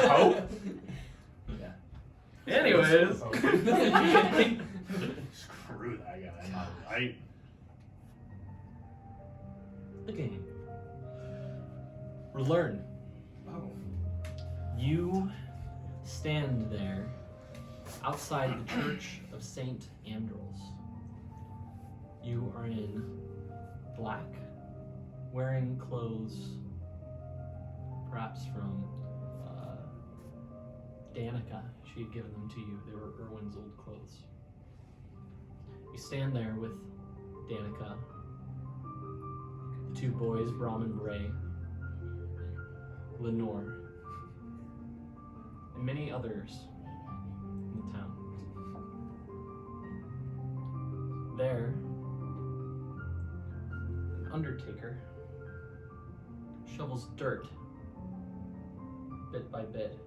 Hope? Yeah. Anyways. Screw that guy. I'm not right. Okay. Learn. Oh. You stand there outside the Church of Saint Ambrose. You are in black, wearing clothes, perhaps from Danica. She had given them to you. They were Erwin's old clothes. You stand there with Danica, the two boys, Brom and Bray, Lenore, and many others in the town. There, an undertaker shovels dirt, bit by bit,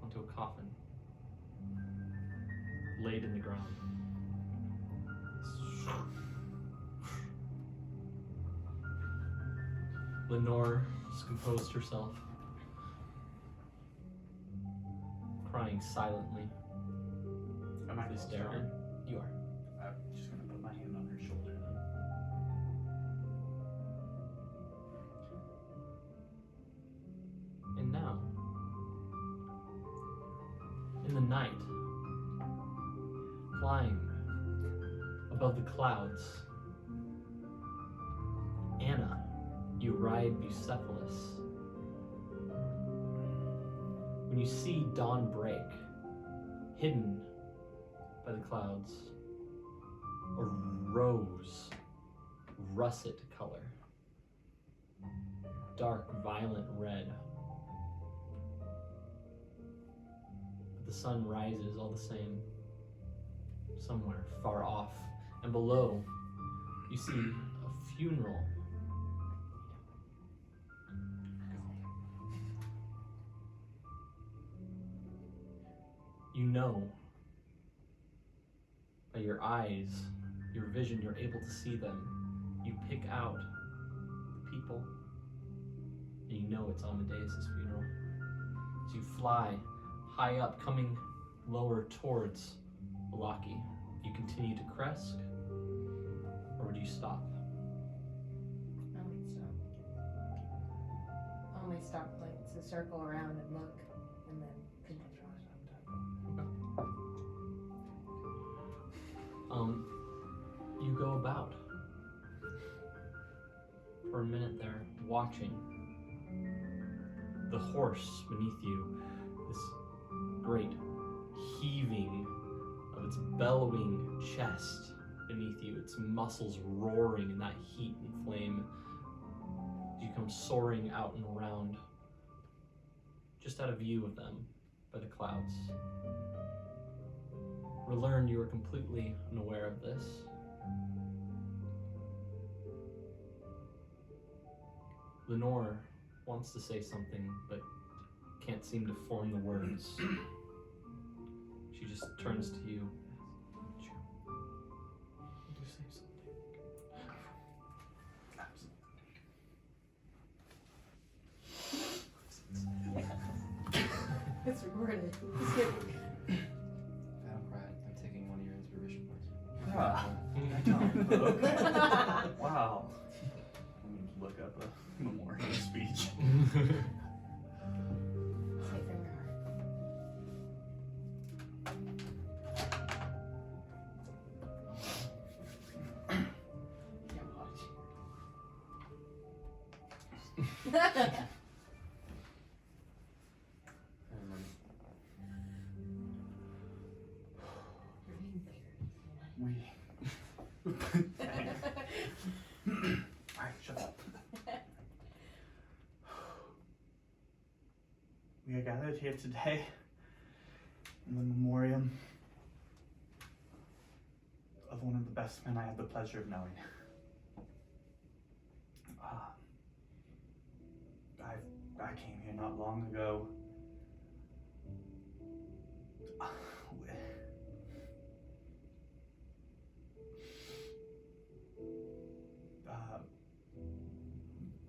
onto a coffin laid in the ground. Lenore has composed herself, crying silently. Am I Please close stare to at her? her. You are. I'm just gonna put my hand on her shoulder then. And now, in the night, flying above the clouds, Anna, you ride Bucephalus. When you see dawn break, hidden by the clouds, a rose, russet color, dark violet red. But the sun rises all the same, somewhere far off, and below you see a funeral. You know, by your eyes, your vision, you're able to see them. You pick out the people, and you know it's Amadeus' funeral. As you fly high up, coming lower towards Balaki, you continue to crest, or would you stop? I would stop. Only stop like to circle around and look, and then continue. You go about for a minute there, watching the horse beneath you, this great heaving of its bellowing chest beneath you, its muscles roaring in that heat and flame. You come soaring out and around, just out of view of them by the clouds. Learn you are completely unaware of this. Lenore wants to say something, but can't seem to form the words. She just turns to you. Do say something. It's recorded. If I don't cry, I'm taking one of your inspiration points. Wow. I'm gonna look up a memorial speech. Say from your heart. Can't watch. Alright, shut up. We are gathered here today in the memoriam of one of the best men I have the pleasure of knowing. I came here not long ago.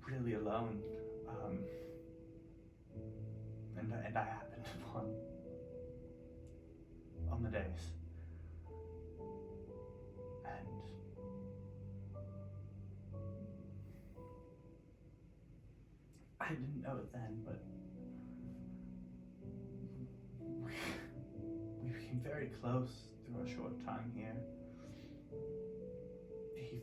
Really alone. I happened upon on the days. And I didn't know it then, but we became very close through a short time here. He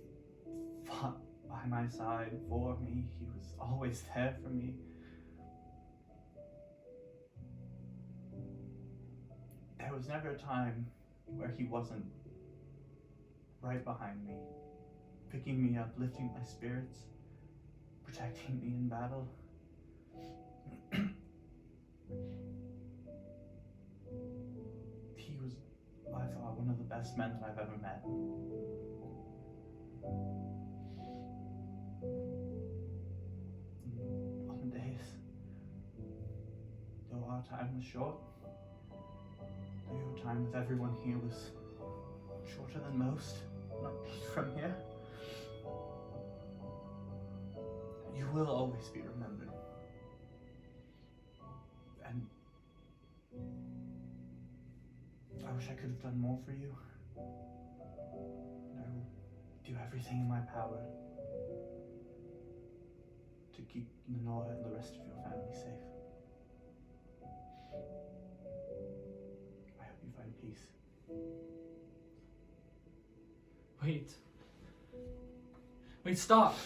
fought by my side for me. He was always there for me. There was never a time where he wasn't right behind me, picking me up, lifting my spirits, protecting me in battle. He was, by far, one of the best men that I've ever met. On the days, though our time was short, though your time with everyone here was shorter than most, not from here, you will always be remembered. And I wish I could have done more for you. I will do everything in my power to keep Lenora and the rest of your family safe. I hope you find peace. Wait, stop!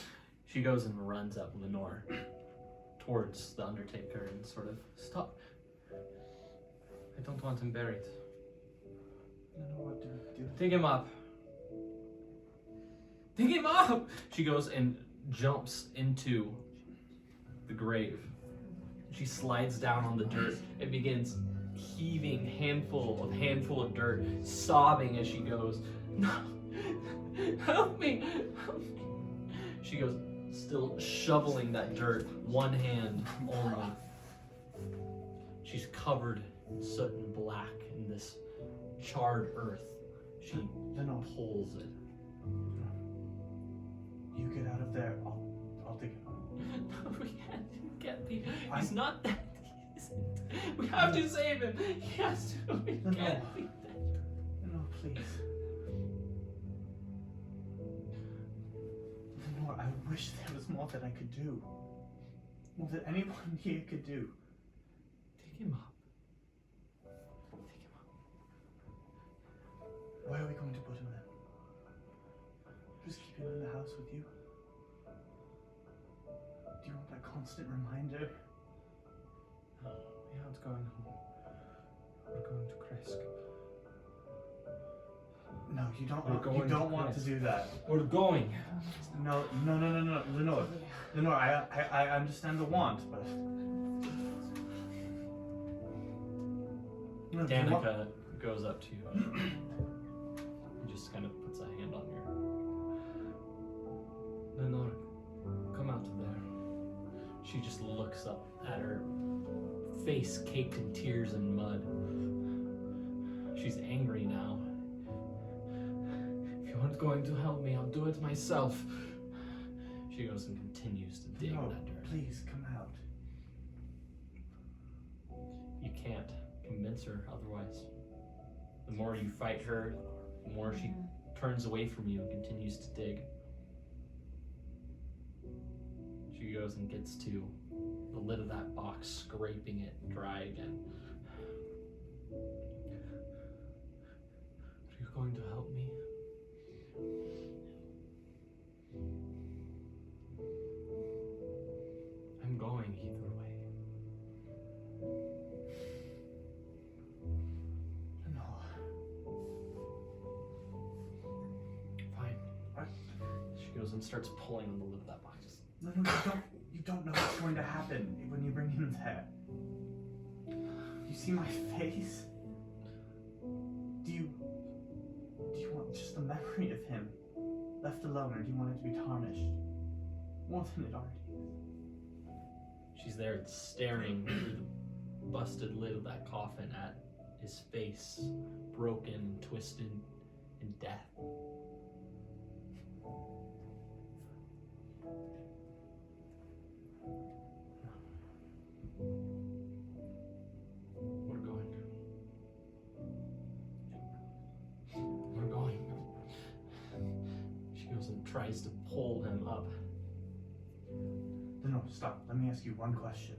She goes and runs up Lenore towards the Undertaker and sort of, stop. I don't want him buried. I don't know what to do. Dig him up. Dig him up! She goes and jumps into the grave. She slides down on the dirt and begins heaving handful of dirt, sobbing as she goes, no, help me, help me. She goes, still shoveling that dirt, one hand only. She's covered in soot and black in this charred earth. She pulls it. You get out of there, I'll dig him up. No, we can't be. He's not that. We have to save him. He has to. We can't be that. No, please. Lenore, I wish there was more that I could do. More that anyone here could do. Take him up. Take him up. Where are we going to put him then? Just keep him in the house with you? Do you want that constant reminder? We aren't going home. We're going to Kresk. No, you don't. We're going You don't to want to Kresk. do that. We're going. No, Lenore, I understand the want, but no, do you want- Danica goes up to you and just kind of puts a hand on your. Lenore, come out of there. She just looks up at her face caked in tears and mud. She's angry now. If you aren't going to help me, I'll do it myself. She goes and continues to dig No, that dirt. please come out. You can't convince her otherwise. The more you fight her, the more she turns away from you and continues to dig. She goes and gets to the lid of that box, scraping it dry again. Are you going to help me? I'm going either way. No. Fine. She goes and starts pulling on the lid of that box. No, you don't know what's going to happen when you bring him there. You see my face? Do you want just the memory of him left alone, or do you want it to be tarnished? More than it already is. She's there staring through the busted lid of that coffin at his face, broken and twisted in death. tries to pull him up. No, stop. Let me ask you one question.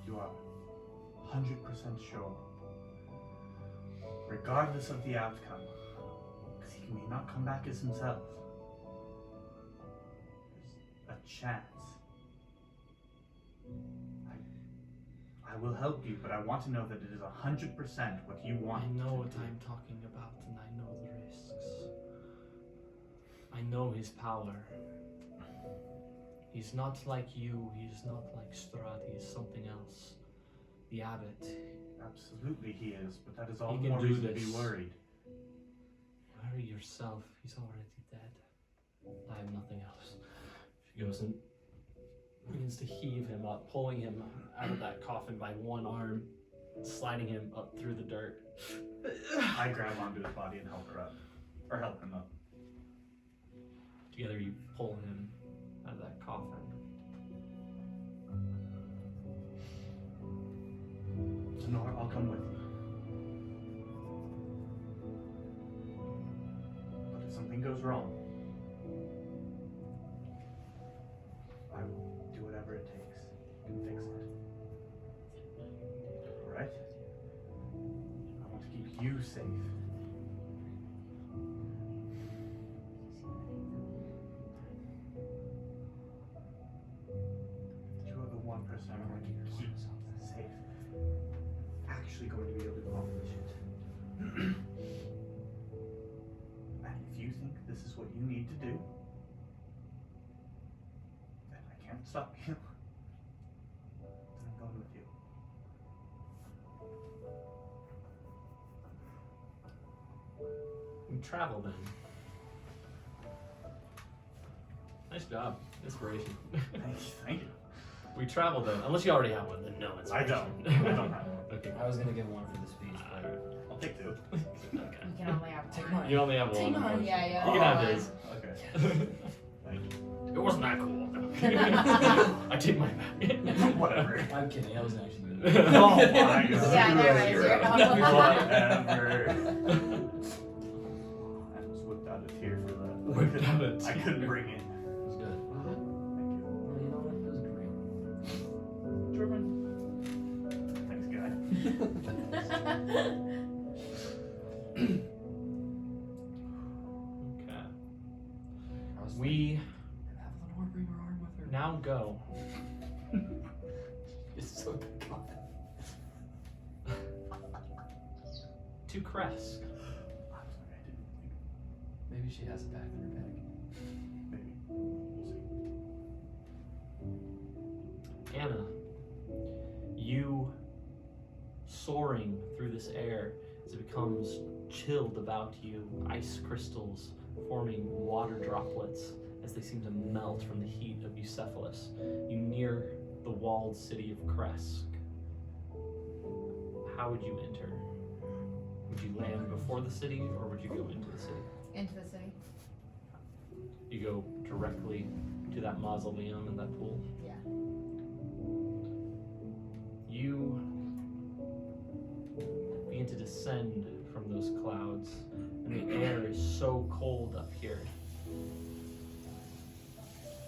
You are 100% sure, regardless of the outcome, because he may not come back as himself, there's a chance. I will help you, but I want to know that it is 100% what you want. I know what to do. I'm talking about, and I know the risks. I know his power. He's not like you, he's not like Strahd, he's something else. The abbot. Absolutely he is, but that is all He the can more do reason to this. be worried. Worry yourself, he's already dead. I have nothing else. She goes and begins to heave him up, pulling him out of that coffin by one arm, sliding him up through the dirt. I grab onto his body and help her up. Or help him up. Together you pull him out of that coffin. Nora, I'll come with you. But if something goes wrong, I will do whatever it takes to fix it. Alright? I want to keep you safe. You are the one person I want to keep safe. Actually going to be able to accomplish it. And if you think this is what you need to do, then I can't stop you. Then I'm going with you. We travel then. Nice job. Inspiration. Thank you. We travel then. Unless you already have one, then no I inspiration. don't. I don't have one. Okay. I was gonna give one for the speech, but I'll take two. Okay. You can only have Take one. mine. You only have Take one. mine. Yeah, yeah. You can have one. his. Okay. Thank you. It wasn't that cool. I take mine back. Whatever. I'm kidding. I wasn't actually gonna. Oh my god. Yeah, I know, right? You're Zero. Whatever. I almost whipped out a tear for that. Whipped out a I tear. couldn't bring it. It was good. Thank you. Well, you know what? It was great. German. Thanks, guy. Okay. I was We have Lenore bring her arm with her. now go It's so good. to Kresk. I'm sorry, I didn't think. Maybe she has it back in her bag. Maybe. We'll see. Anna, you soaring through this air as it becomes chilled about you, ice crystals forming water droplets as they seem to melt from the heat of Bucephalus. You near the walled city of Kresk. How would you enter? Would you land before the city or would you go into the city? Into the city. You go directly to that mausoleum and that pool. Yeah. You begin to descend from those clouds, and the air is so cold up here.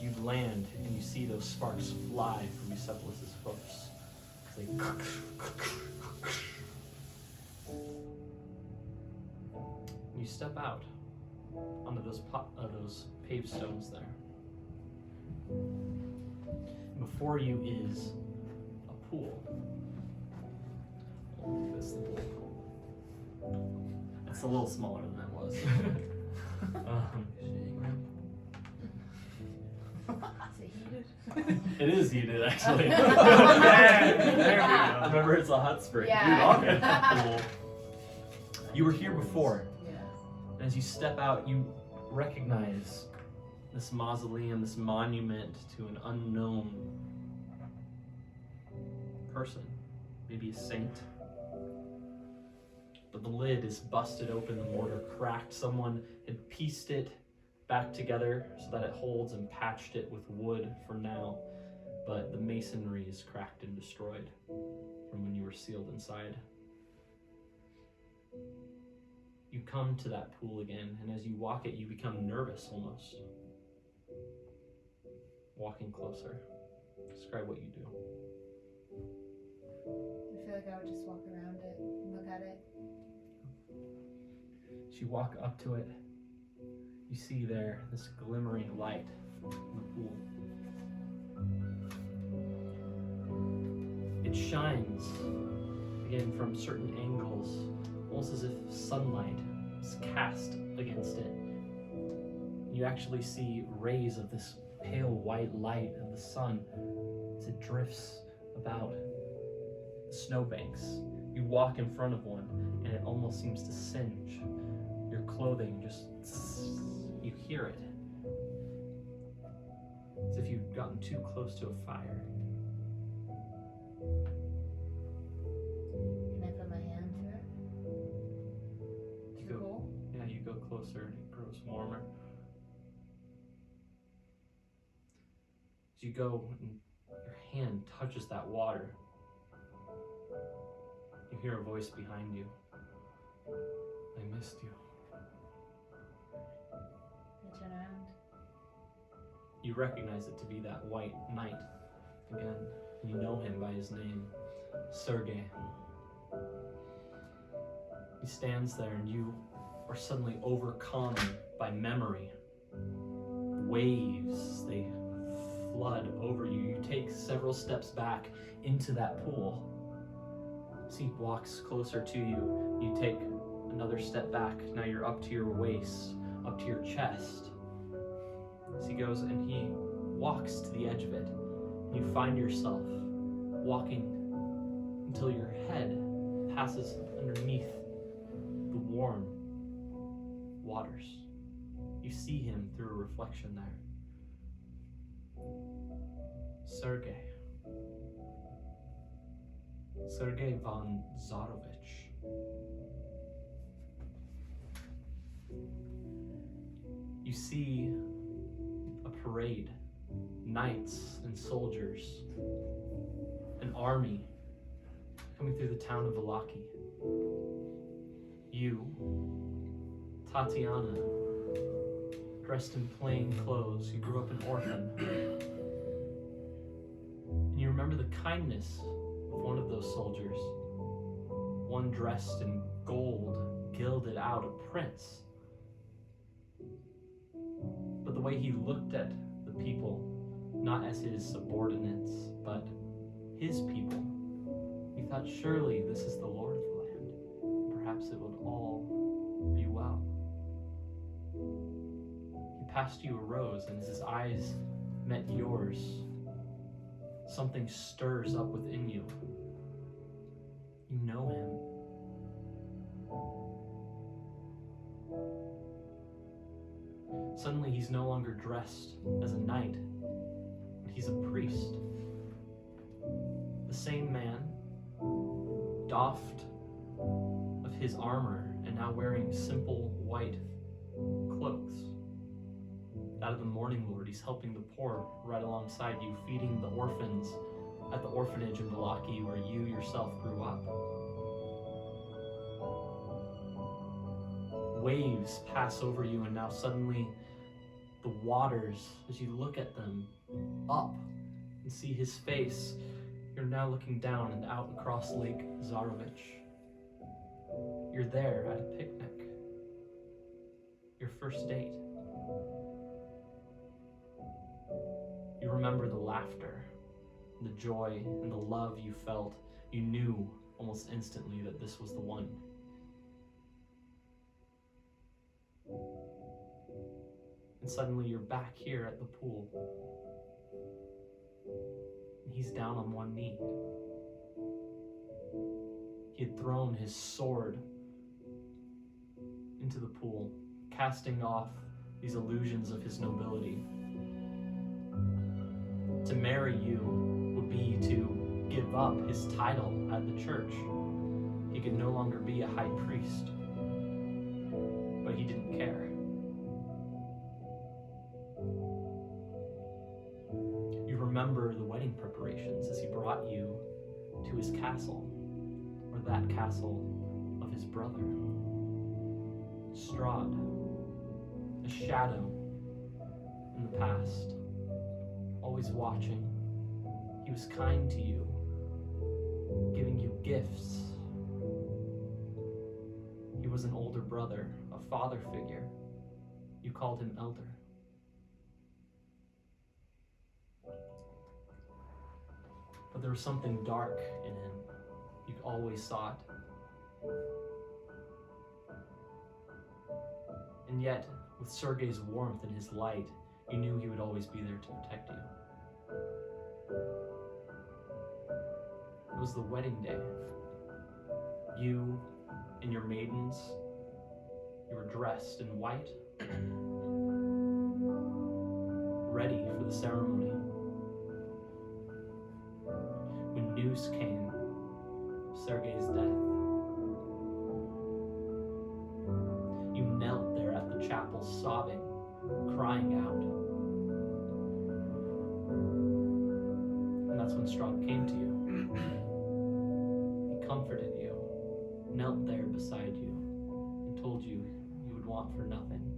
You land, and you see those sparks fly from Bucephalus's hoofs. They you step out onto those paved stones there. Before you is a pool. This is the pool. It's a little smaller than that was. It is heated, actually. Yeah, there we go. Remember, it's a hot spring. Yeah. Dude, okay. You were here before. Yeah. And as you step out, you recognize this mausoleum, this monument to an unknown person, maybe a saint. But the lid is busted open, the mortar cracked. Someone had pieced it back together so that it holds and patched it with wood for now. But the masonry is cracked and destroyed from when you were sealed inside. You come to that pool again, and as you walk it, you become nervous almost. Walking closer. Describe what you do. I feel like I would just walk around it and look at it. As you walk up to it, you see there this glimmering light in the pool. It shines, again, from certain angles, almost as if sunlight is cast against it. You actually see rays of this pale white light of the sun as it drifts about the snowbanks. You walk in front of one, and it almost seems to singe your clothing. Just you hear it, as if you've gotten too close to a fire. Can I put my hand to it? You To the go, pool? yeah, you go closer, and it grows warmer. As you go, and your hand touches that water, you hear a voice behind you. I missed you. I turn around. You recognize it to be that white knight again. You know him by his name, Sergei. He stands there, and you are suddenly overcome by memory. Waves, they flood over you. You take several steps back into that pool. As he walks closer to you, you take another step back. Now you're up to your waist, up to your chest. As he goes and he walks to the edge of it, you find yourself walking until your head passes underneath the warm waters. You see him through a reflection there. Sergei von Zarovich. You see a parade, knights and soldiers, an army coming through the town of Valaki. You, Tatyana, dressed in plain clothes. You grew up an orphan. And you remember the kindness of one of those soldiers, one dressed in gold, gilded out, a prince. But the way he looked at the people, not as his subordinates, but his people, he thought, surely this is the Lord of the land. Perhaps it would all be well. He passed you a rose, and as his eyes met yours, something stirs up within you. You know him. Suddenly he's no longer dressed as a knight, but he's a priest. The same man, doffed of his armor and now wearing simple white cloaks. Out of the Morning Lord, he's helping the poor right alongside you, feeding the orphans at the orphanage in Valaki where you yourself grew up. Waves pass over you, and now suddenly the waters, as you look at them up and see his face, you're now looking down and out across Lake Zarovich. You're there at a picnic. Your first date. You remember the laughter, the joy, and the love you felt. You knew almost instantly that this was the one. And suddenly you're back here at the pool. And he's down on one knee. He had thrown his sword into the pool, casting off these illusions of his nobility. To marry you would be to give up his title at the church. He could no longer be a high priest. But he didn't care. You remember the wedding preparations as he brought you to his castle, or that castle of his brother. Strahd, a shadow in the past, always watching. He was kind to you, giving you gifts. He was an older brother, a father figure. You called him elder. But there was something dark in him. You always saw it. And yet, with Sergei's warmth and his light, you knew he would always be there to protect you. It was the wedding day. You and your maidens, you were dressed in white, ready for the ceremony. When news came of Sergei's death, you knelt there at the chapel sobbing, crying out. And that's when Strahd came to you. He comforted you, knelt there beside you, and told you you would want for nothing.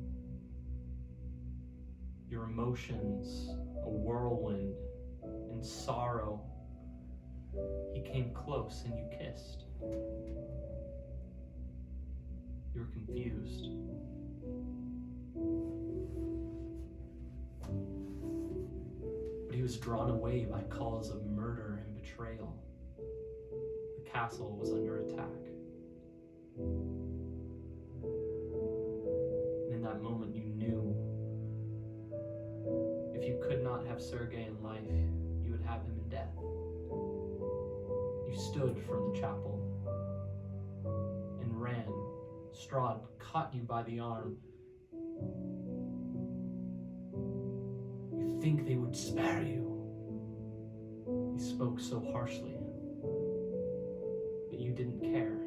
Your emotions, a whirlwind, and sorrow. He came close and you kissed. You were confused. But he was drawn away by calls of murder and betrayal. The castle was under attack. And in that moment you knew if you could not have Sergei in life, you would have him in death. You stood from the chapel and ran. Strahd caught you by the arm. You think they would spare you? He spoke so harshly, but you didn't care.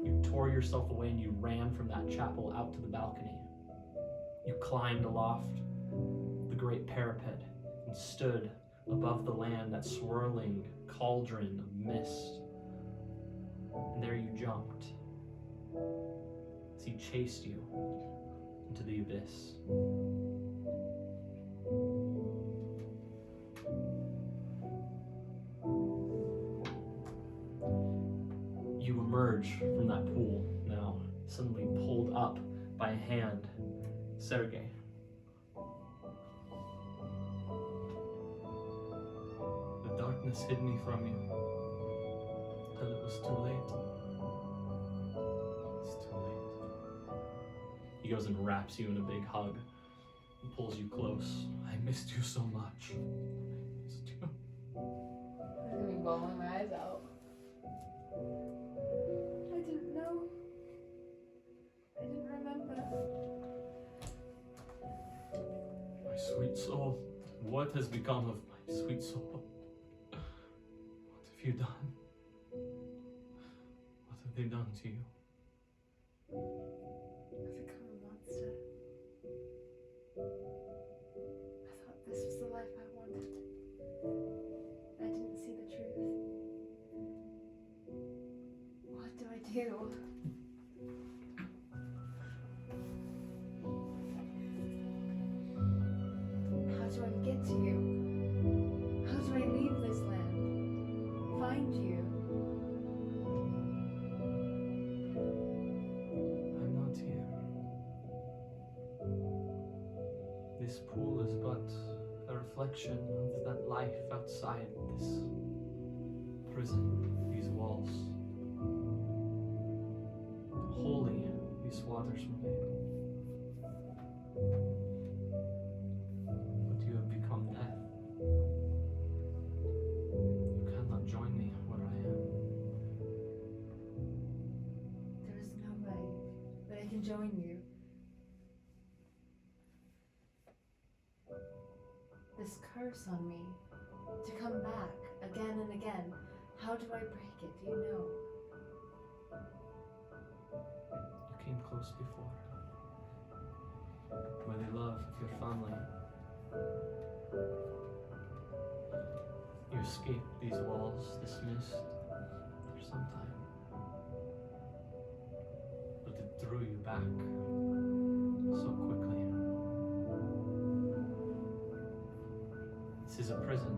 You tore yourself away and you ran from that chapel out to the balcony. You climbed aloft the great parapet and stood above the land, that swirling cauldron of mist. And there you jumped as he chased you into the abyss. You emerge from that pool now, suddenly pulled up by a hand. Sergei. The darkness hid me from you till it was too late. It's too late. He goes and wraps you in a big hug and pulls you close. I missed you so much. I missed you. I'm gonna be bawling my eyes out. I didn't know. I didn't remember. My sweet soul, what has become of my sweet soul? What have you done? What have they done to you? I've become a monster. I thought this was the life I wanted. I didn't see the truth. What do I do? How do I get to you? How do I leave this land? Find you? I'm not here. This pool is but a reflection of that life outside this prison, these walls. Holy these waters were made. But you have become death. You cannot join me where I am. There is no way that I can join you. This curse on me to come back again and again. How do I break it? Do you know? You came close before. By the love of your family. You escaped these walls, this mist, for some time. But it drew you back so quickly. This is a prison.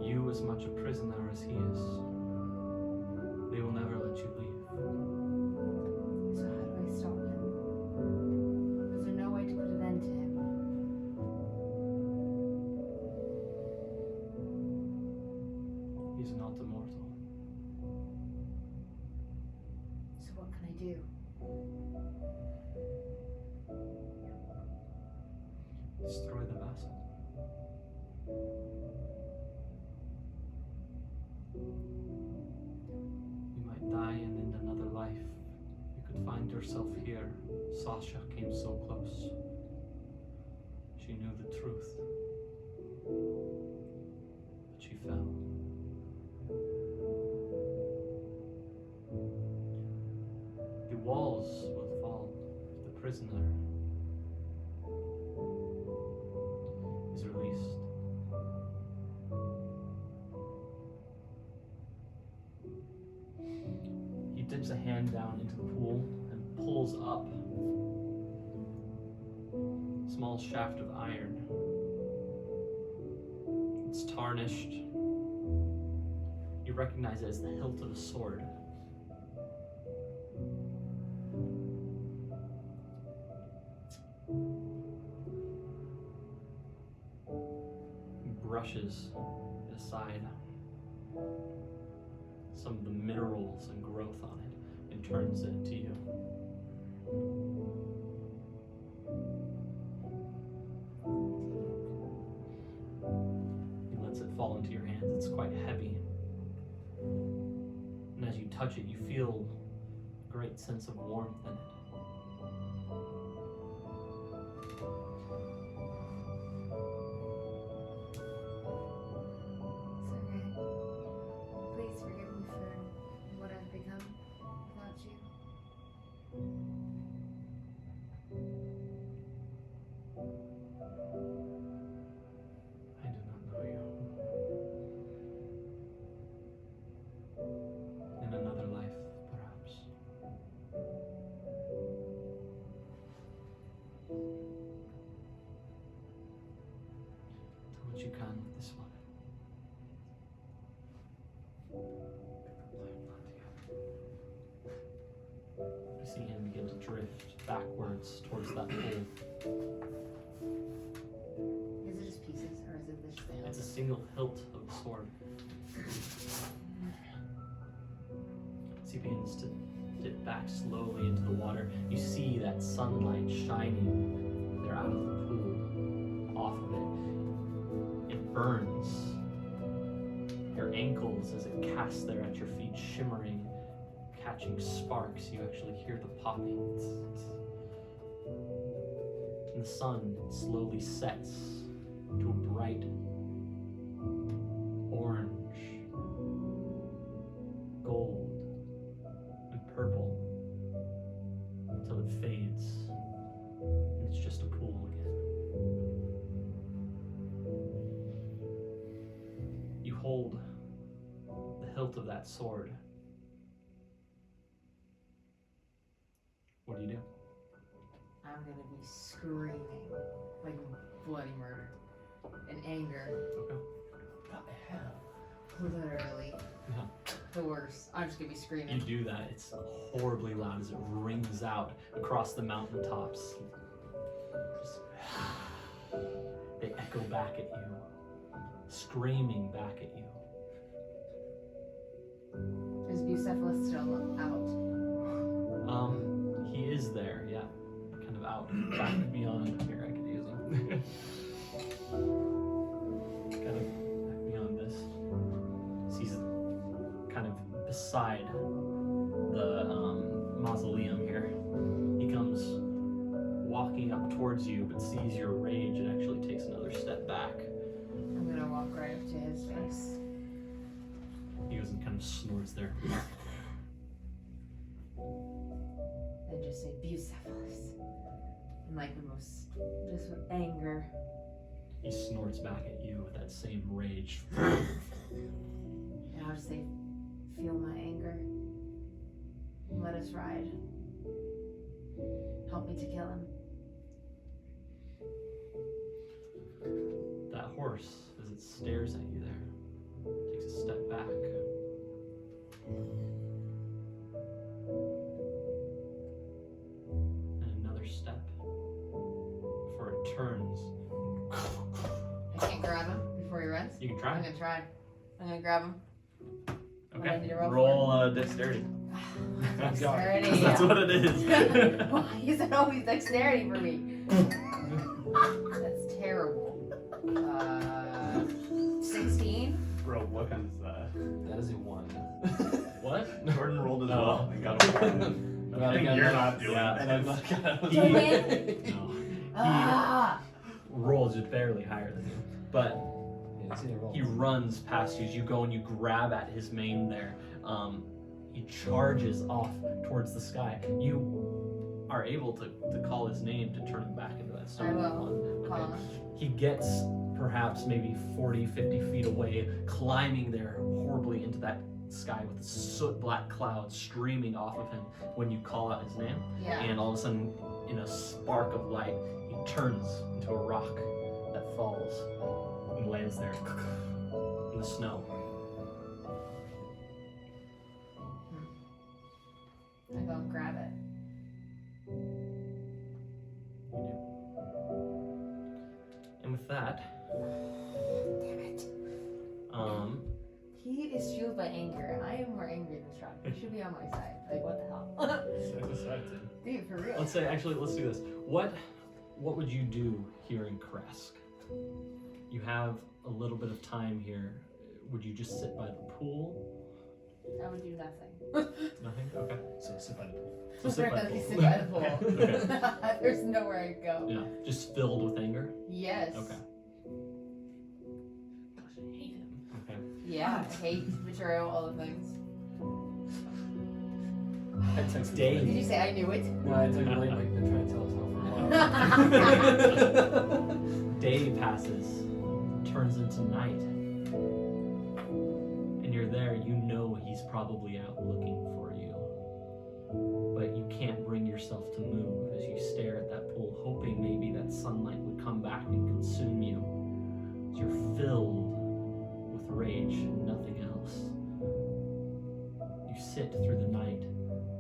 You as much a prisoner as he is. They will never let you leave. So how do I stop him? Was there no way to put an end to him? He's not immortal. So what can I do? Destroy the vessel. You might die and end another life. You could find yourself here. Sasha came so close. She knew the truth. But she fell. The walls will fall. The prisoner is released. He dips a hand down into the pool and pulls up a small shaft of iron. It's tarnished. You recognize it as the hilt of a sword. He brushes it aside, some of the minerals and growth on it, and turns it to you. He lets it fall into your hands. It's quite heavy. And as you touch it, you feel a great sense of warmth in it. Sergei, please forgive me for what I've become without you. I do not know you. In another life, perhaps. Do what you can with this one. You see him begin to drift backwards towards that pool. Is it just pieces, or is it just the It's a hilt? single hilt of the sword. As he begins to dip back slowly into the water, you see that sunlight shining there out of the pool, off of it. It burns your ankles as it casts there at your feet, shimmering, catching sparks. You actually hear the popping. And the sun slowly sets to a bright orange, gold, and purple until it fades and it's just a pool again. You hold the hilt of that sword. What do you do? I'm gonna be screaming like bloody murder and anger. Okay. What the hell? Literally. Yeah. The worst. I'm just gonna be You screaming. do that. It's horribly loud as it rings out across the mountaintops. Just they echo back at you, screaming back at you. Is Bucephalus still out? He is there, yeah. Kind of out, back beyond. Here, I could use him. Kind of back beyond this. So he's kind of beside the mausoleum here. He comes walking up towards you, but sees your rage and actually takes another step back. I'm gonna walk right up to his face. He goes and kind of snorts there. And just say Bucephalus. In like the most, just with anger. He snorts back at you with that same rage. And I'll just say Feel my anger. Let us ride. Help me to kill him. That horse, as it stares at you there, takes a step back. And another step before it turns. I can't grab him before he runs. You can I'm try. gonna try. I'm gonna grab him. What do I need Okay. to roll Roll dexterity. Dexterity. 'Cause that's what it is. Why is it always dexterity for me? That's terrible. 16? Bro, what is that? That is a 1. What? Jordan rolled as No. well and got a 1. No, I think you're not doing Yeah, that. And I'm not gonna. Do I win? No. Ah! Rolls just barely higher than you. But Yeah, it's either roll. he runs past you as you go and you grab at his mane there. He charges off towards the sky. You are able to call his name to turn him back into that I stone will. one. Call him. He gets perhaps maybe 40, 50 feet away, climbing there horribly into that sky with soot black clouds streaming off of him when you call out his name. Yeah. And all of a sudden, in a spark of light, he turns into a rock that falls and lands there in the snow. I go and grab it. And with that, Damn it. He is fueled by anger, and I am more angry than Strahd. He should be on my side. Like, what the hell? Dude, for real. let's do this. What would you do here in Kresk? You have a little bit of time here. Would you just sit by the pool? I would do nothing. Nothing? Okay. So sit by the pool. So sit by the Literally pool. sit by the pool. Okay. There's nowhere I go. Yeah, just filled with anger? Yes. Okay. Gosh, I hate him. Okay. Yeah, hate, betrayal, all the things. I texted Dave. Did you say I knew it? No, I took like they're trying to tell us how for a while. Day passes, turns into night. And you're there, you know he's probably out looking for you. But you can't bring yourself to move as you stare at that pool, hoping maybe that sunlight would come back and consume you. As you're filled with rage and nothing else. You sit through the night,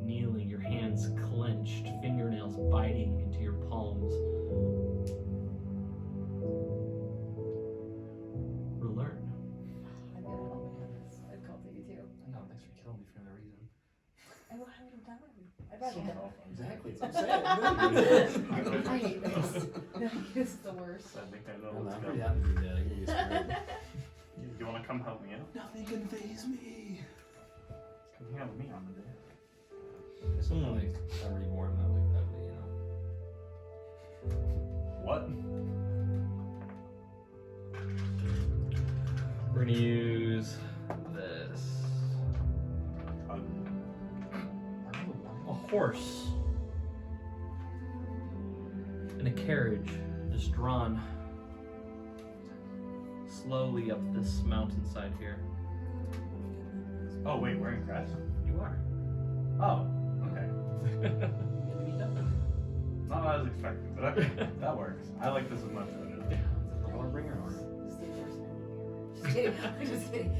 kneeling, your hands clenched, fingernails biting into your palms. Learn. I'm gonna help me on this. I'd call to you too. No, thanks for killing me for no reason. I would have done. I'd rather know. Exactly, that's what I'm saying. I hate this. This is the worst. I think I know I'm what's pretty going happy to do that. I hear you scream. You want to come help me out? Nothing can faze me. Come hang out with me on the day. It's not like I'm reborn, not like that, but you know. What? We're gonna use this. A horse in a carriage is drawn slowly up this mountainside here. Oh wait, we're in Crest? You are. Oh, okay. Not what I was expecting, but okay, that works. I like this as much as it is. I want to bring her on. Just kidding. I'm just kidding.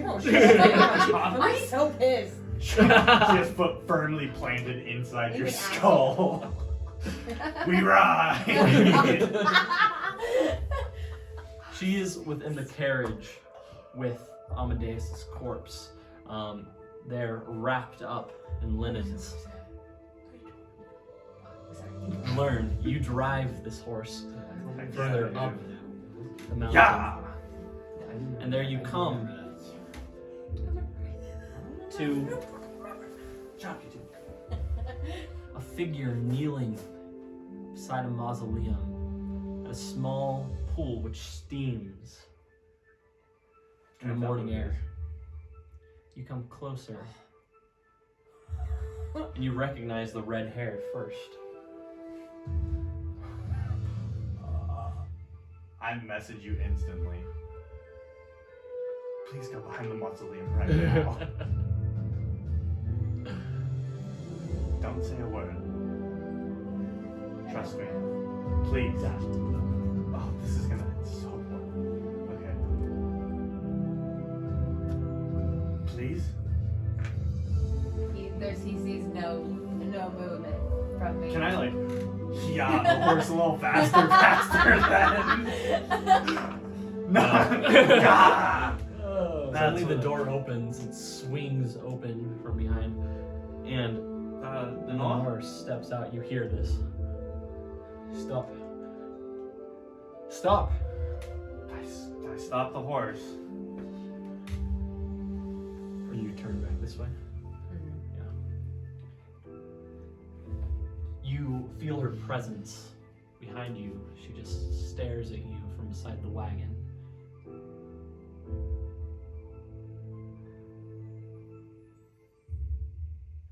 Oh, shit. I'm so pissed. She has foot firmly planted inside your Even skull. We ride! She is within the carriage with Amadeus' corpse. They're wrapped up in linens. Learn, you drive this horse further up the mountain. Yeah! And there you come to a figure kneeling beside a mausoleum at a small pool which steams in the morning air. You come closer and you recognize the red hair first. I message you instantly. Please go behind the mausoleum right now. Don't say a word. Trust me. Please. Dash to the Oh, this is gonna end so poorly. Okay. Please? He sees no movement from me. Can I like yacht the horse a little faster then? No. Ah! Suddenly the what- door opens, it swings open from behind, and The Lenore steps out. You hear this. Stop. Stop! I stopped the horse. Or you turn back this way. You feel her presence behind you. She just stares at you from beside the wagon.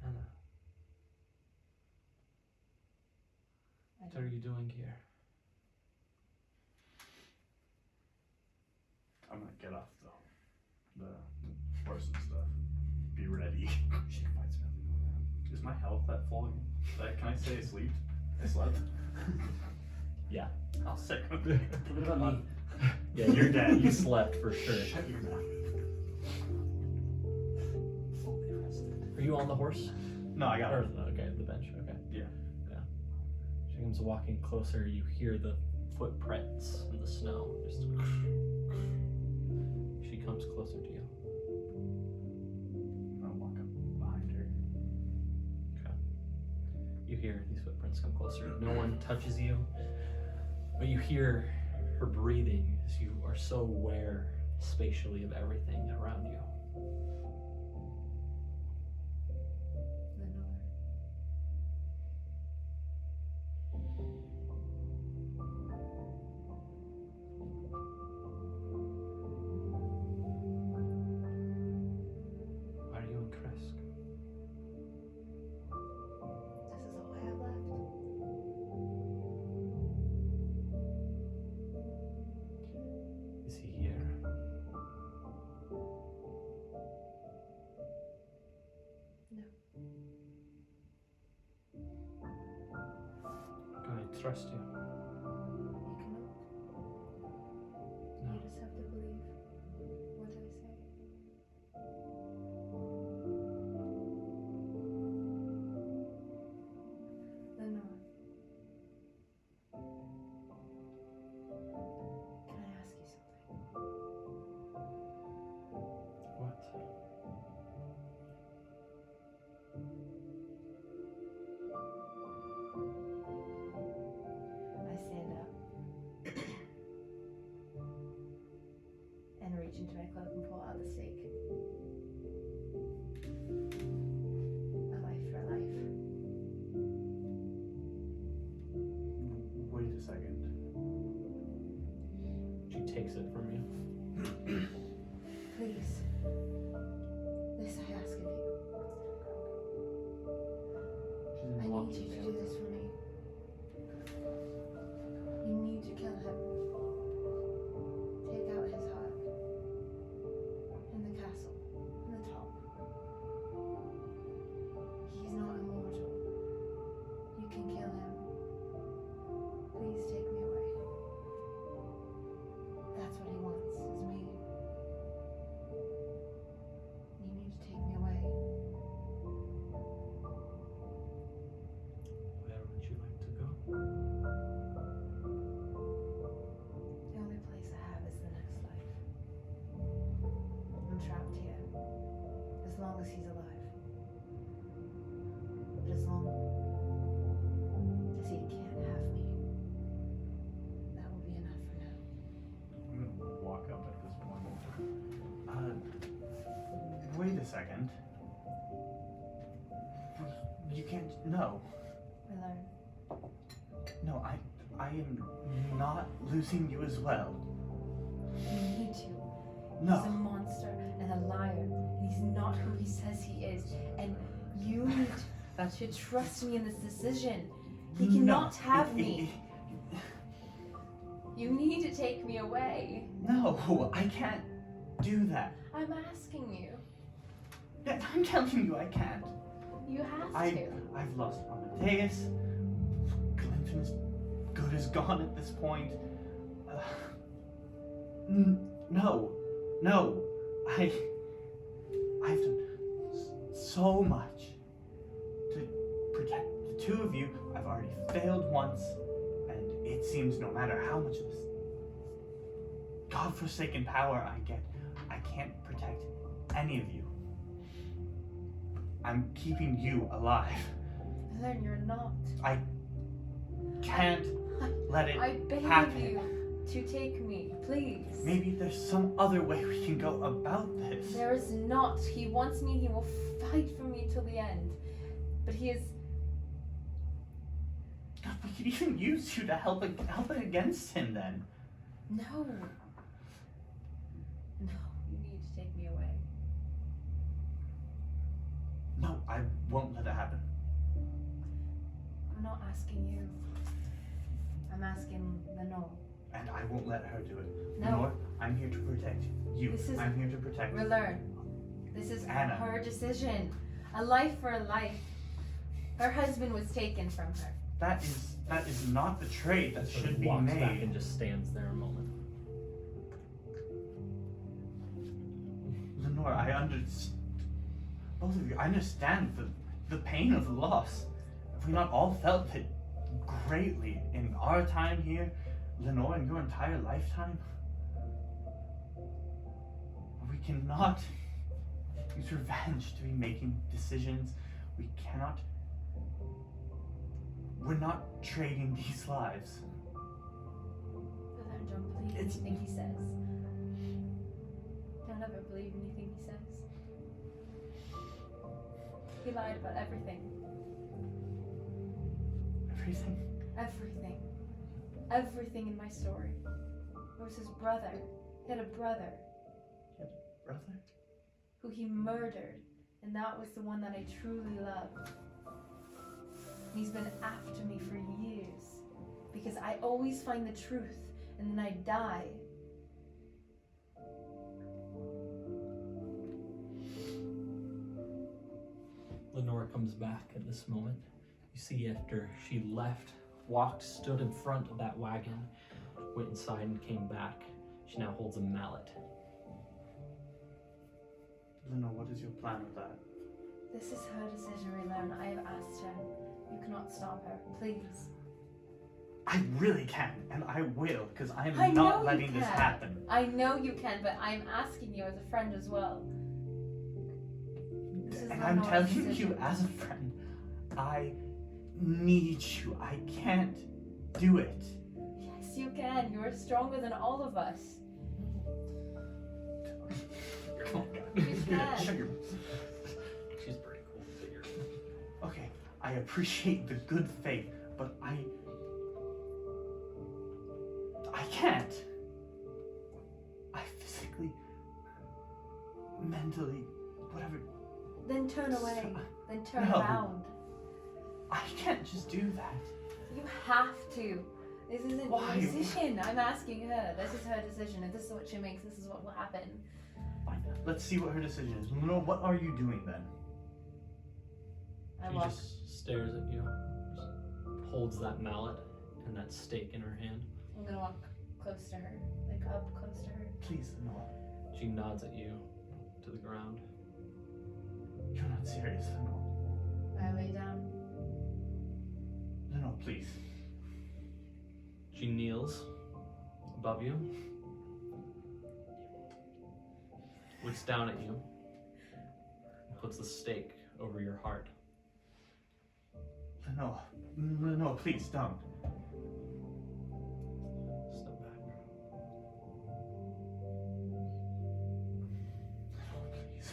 Anna, what are you doing here? I'm gonna get off the horse and stuff. Be ready. She fights really Is my health that full again? Can I say I slept? I slept? Yeah. How sick. well. What about me? Yeah, you're dead. You slept for sure. Shut your mouth. Fully rested. Are you on the horse? No, I got Or, it. okay, the bench. Okay. Yeah. Yeah. She comes walking closer. You hear the footprints in the snow. Just. She comes closer to you. I'll walk up behind her. You hear these footprints come closer. No one touches you, but you hear her breathing as you are so aware spatially of everything around you. Lenore. Why are you in Kresk? This is all I have left. Is he here? No. Can I trust you? You cannot. No. You just have to believe what I say. Lenore. Can I ask you something? What? I stand up and reach into my cloak and pull out the stake. A life for life. Wait a second. She takes it from you. Please. This I ask of you. She's I need walking you to down. do this for me. You need to kill him. Take out his heart. In the castle. In the top. He's not immortal. You can kill him. Please take me away. That's what he wants, is me. You need to take me away. Where would you like to go? The only place I have is the next life. I'm trapped here. As long as he's alive. But as long as he can't have me, that will be enough for now. I'm gonna walk up at this point. Wait a second. You can't. No. I learn. No, I am not losing you as well. You need to. He's a No. monster and a liar. And he's not who he says he is. And you need to trust me in this decision. He cannot have me. You need to take me away. No, I can't. do that. I'm asking you. Yeah, I'm telling you I can't. You have to. I've lost Amadeus. Clinton is good as gone at this point. No. I've done so much to protect the two of you. I've already failed once, and it seems no matter how much of this godforsaken power I get, I can't protect any of you. I'm keeping you alive. Then you're not. I can't let it I beg happen. you to take me, please. Maybe there's some other way we can go about this. There is not. He wants me. He will fight for me till the end. But he is. We could even use you to help against him then. No. No. You need to take me away. No, I won't let it happen. I'm not asking you. I'm asking Lenore. And I won't let her do it. No. Lenore, I'm here to protect you. I'm here to protect you. Learn. This is Anna. her decision. A life for a life. Her husband was taken from her. That is not the trade that Sort of should be walks back made. and just stands there a moment. Lenore, I understand. Both of you, I understand the pain of loss. Have we not all felt it greatly in our time here, Lenore, in your entire lifetime? We cannot use revenge to be making decisions. We cannot. We're not trading these lives. Brother, don't believe It's- anything he says. Don't ever believe anything he says. He lied about everything. Everything. Everything. Everything in my story. It was his brother. He had a brother Brother? who he murdered, and that was the one that I truly loved. He's been after me for years because I always find the truth and then I die. Lenore comes back at this moment. You see after she left, walked, stood in front of that wagon, went inside and came back. She now holds a mallet. Lenore, what is your plan with that? This is her decision, Raylan. I have asked her. You cannot stop her. Please. I really can, and I will, because I am I know not you letting this can. happen. I know you can, but I'm asking you as a friend as well. This is And I'm Lenore's telling decision. you as a friend, I need you. I can't do it. Yes, you can. You are stronger than all of us. Come on, You guys. can. Shut your... She's a pretty cool figure. Okay, I appreciate the good faith, but I can't. I physically, mentally, whatever. Then turn away. Then turn No. around. I can't just do that. You have to. This isn't Why? your decision. I'm asking her. This is her decision. If this is what she makes, this is what will happen. Fine. Let's see what her decision is. Lenore, what are you doing then? I She walk. just stares at you, just holds that mallet and that stake in her hand. I'm gonna walk close to her, like up close to her. Please, Lenore. She nods at you to the ground. You're not serious, Lenore. I lay down. Lenore, please. She kneels above you, looks down at you, and puts the stake over your heart. Lenore, please don't. Step back. Lenore, please.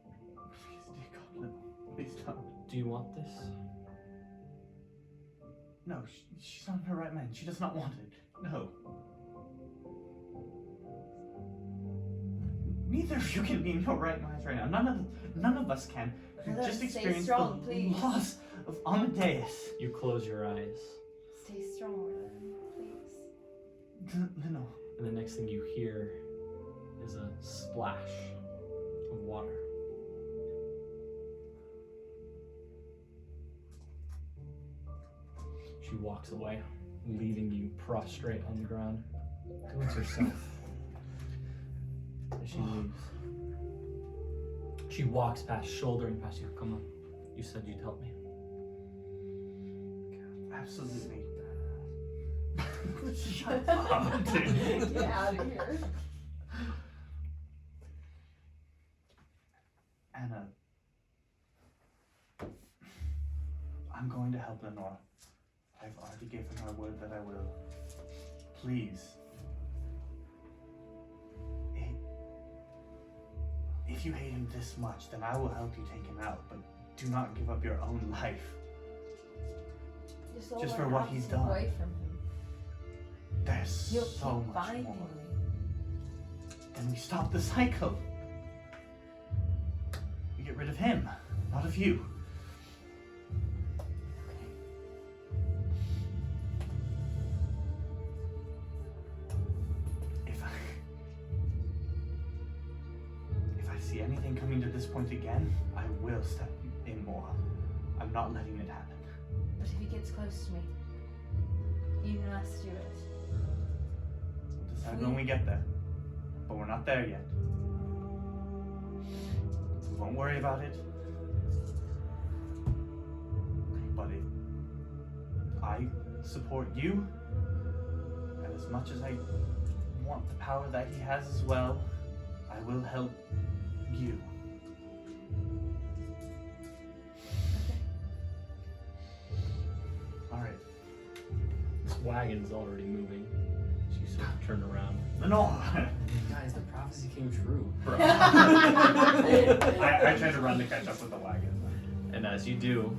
Please, dear God, Lenore, please don't. Do you want this? No, she's not in her right mind. She does not want it. No. Neither of you can be in your right minds right now. None of us can. We've Brother, just stay experienced strong, the please. loss of Amadeus. You close your eyes. Stay strong, Orlin, please. Lino. And the next thing you hear is a splash of water. She walks away, leaving you prostrate on the ground. Doing to herself. As she leaves, she walks past, shouldering past you. Come on, you said you'd help me. Absolutely. Shut up, dude. Get out of here. Anna, I'm going to help Lenore. I've already given her word that I will. Please. If you hate him this much, then I will help you take him out, but do not give up your own life. Just for what he's done. Away from him. There's You'll so keep much finding more. me. Then we stop the cycle. We get rid of him, not of you. If I see anything coming to this point again, I will step in more. I'm not letting it happen. But if he gets close to me, you must do it. We'll decide when we get there. But we're not there yet. We won't worry about it. But if I support you, and as much as I want the power that he has as well, I will help you. Alright. This wagon's already moving. So you sort of turn around. Lenore! Guys, the prophecy came true. I tried to run to catch up with the wagon. And as you do,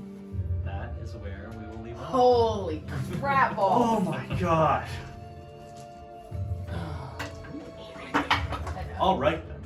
that is where we will leave off. Holy crap Oh balls. my god! I know. Alright then.